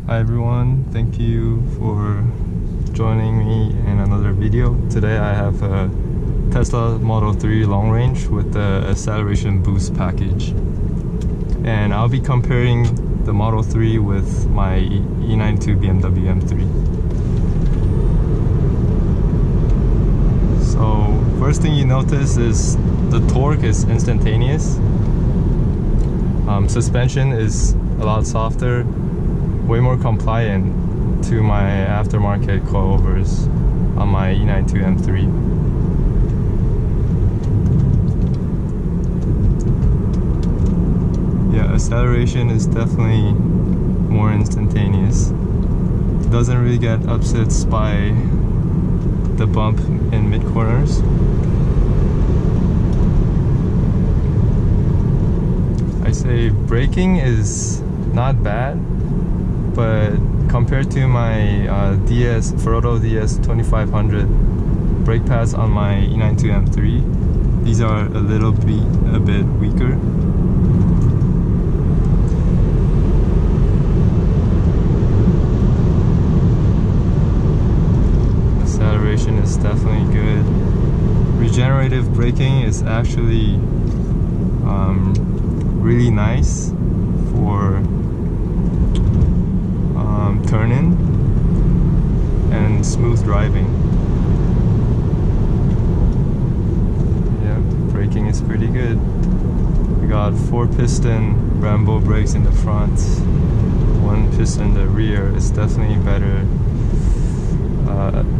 Hi everyone, thank you for joining me in another video. Today I have a Tesla Model 3 long range with the acceleration boost package. And I'll be comparing the Model 3 with my E92 BMW M3. So first thing you notice is the torque is instantaneous. Suspension is a lot softer, way more compliant to my aftermarket coilovers on my E92 M3. Yeah, acceleration is definitely more instantaneous. Doesn't really get upset by the bump in mid-corners. I say braking is not bad, but compared to my Ferodo DS 2500 brake pads on my E92 M3, these are a bit weaker. Acceleration is definitely good. Regenerative braking is actually really nice for turn-in and smooth driving. Yeah, braking is pretty good. We got 4-piston Brembo brakes in the front, 1 piston in the rear. It's definitely better.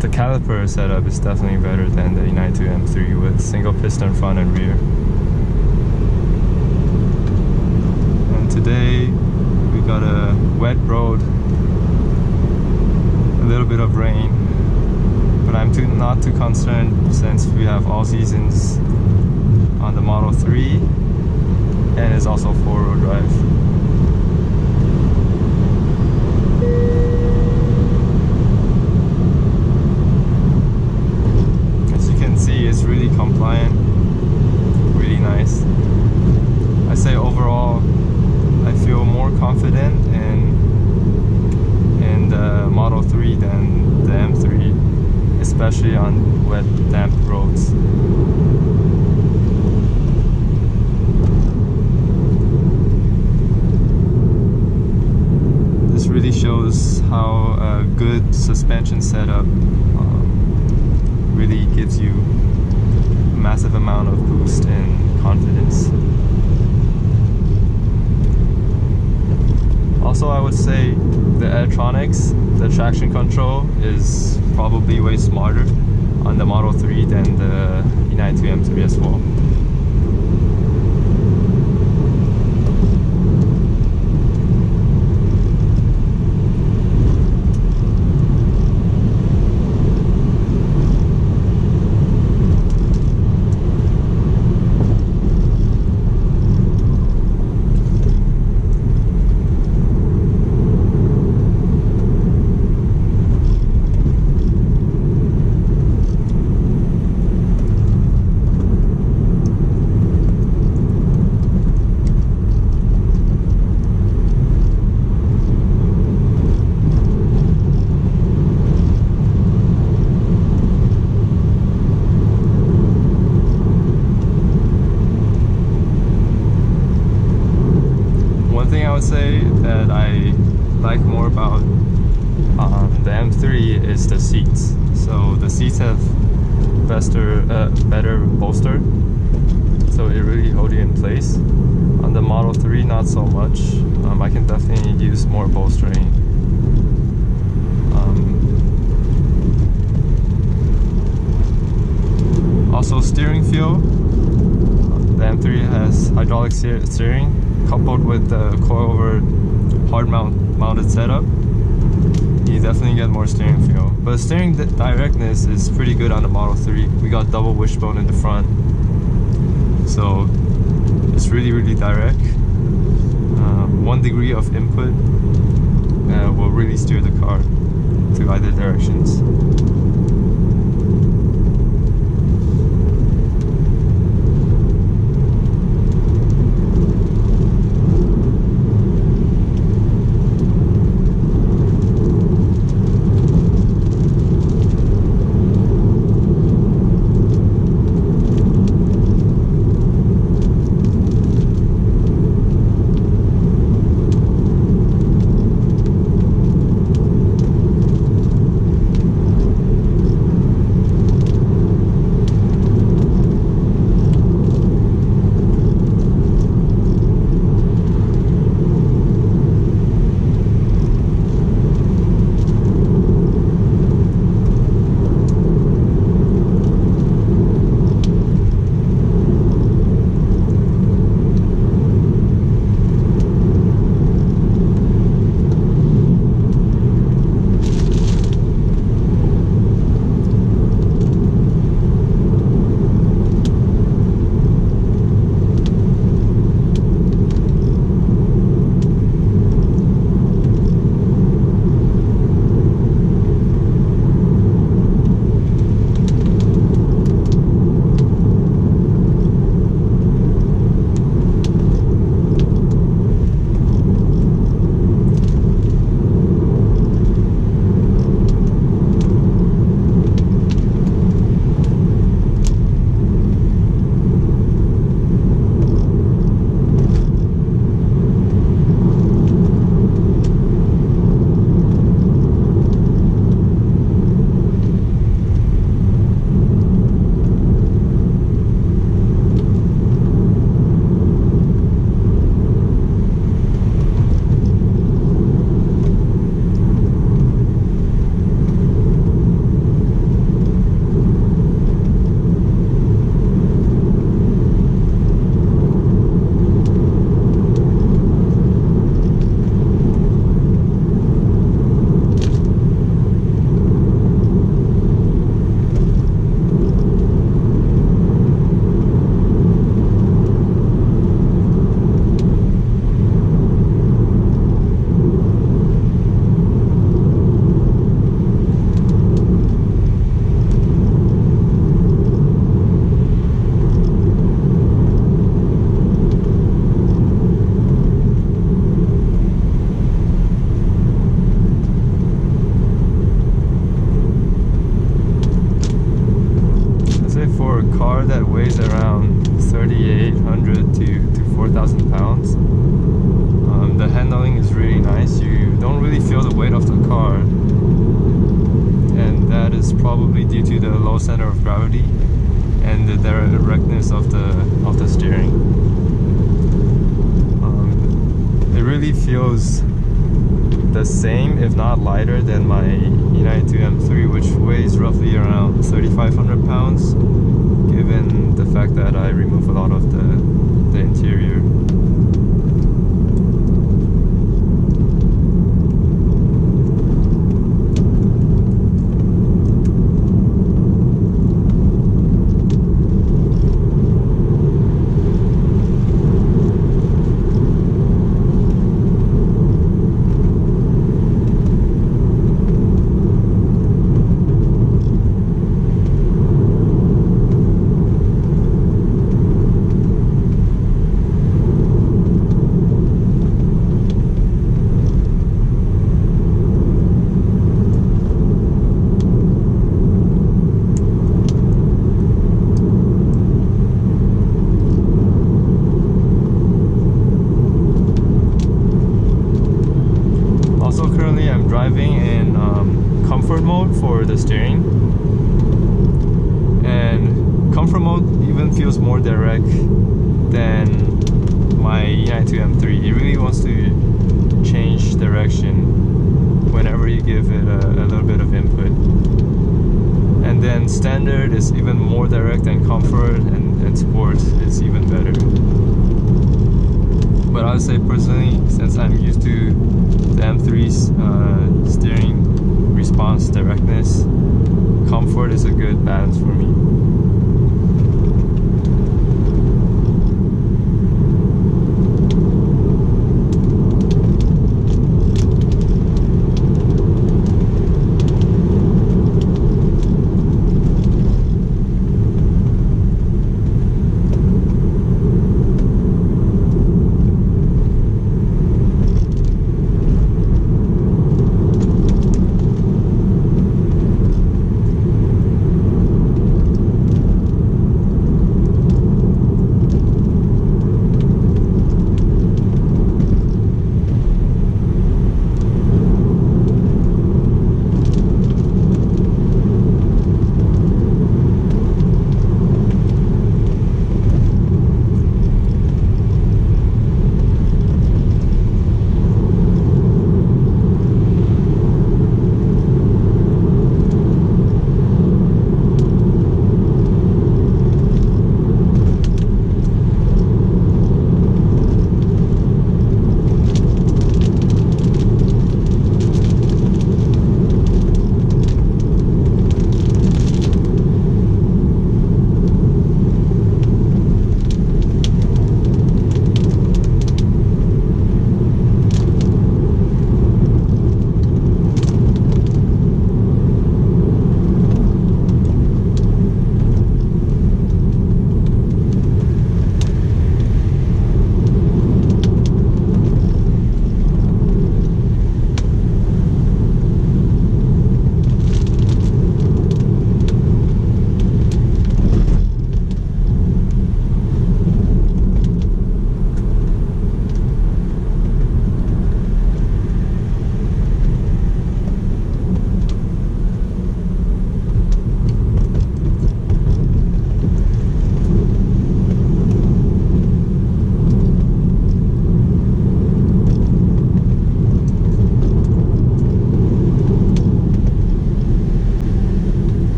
The caliper setup is definitely better than the E92 M3 with single piston front and rear. And today we got a wet road, a little bit of rain, but I'm not too concerned since we have all seasons on the Model 3 and it's also 4-wheel drive. It's really compliant, really nice. I say overall, I feel more confident in the Model 3 than the M3, especially on wet, damp roads. This really shows how a good suspension setup really gives you massive amount of boost and confidence. Also, I would say the electronics, the traction control is probably way smarter on the Model 3 than the E92 M3 as well. Say that I like more about the M3 is the seats. So the seats have better bolster, so it really holds you in place. On the Model 3, not so much. I can definitely use more bolstering. Also, steering feel. The M3 has hydraulic steering coupled with the coilover hard mounted setup. You definitely get more steering feel. But steering directness is pretty good on the Model 3. We got double wishbone in the front, so it's really direct. 1 degree of input will really steer the car to either directions. car that weighs around 3,800 to 4,000 pounds. The handling is really nice. You don't really feel the weight of the car, and that is probably due to the low center of gravity and the directness of the steering. It really feels the same, if not lighter, than my United 2M3, which weighs roughly around 3,500 pounds, given the fact that I remove a lot of the interior. Driving in comfort mode for the steering, and comfort mode even feels more direct than my United 2M3. It really wants to change direction whenever you give it a little bit of input, and then standard is even more direct than comfort, and sport is even better. But I would say personally, since I'm used to the M3's steering response directness, comfort is a good balance for me.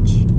much.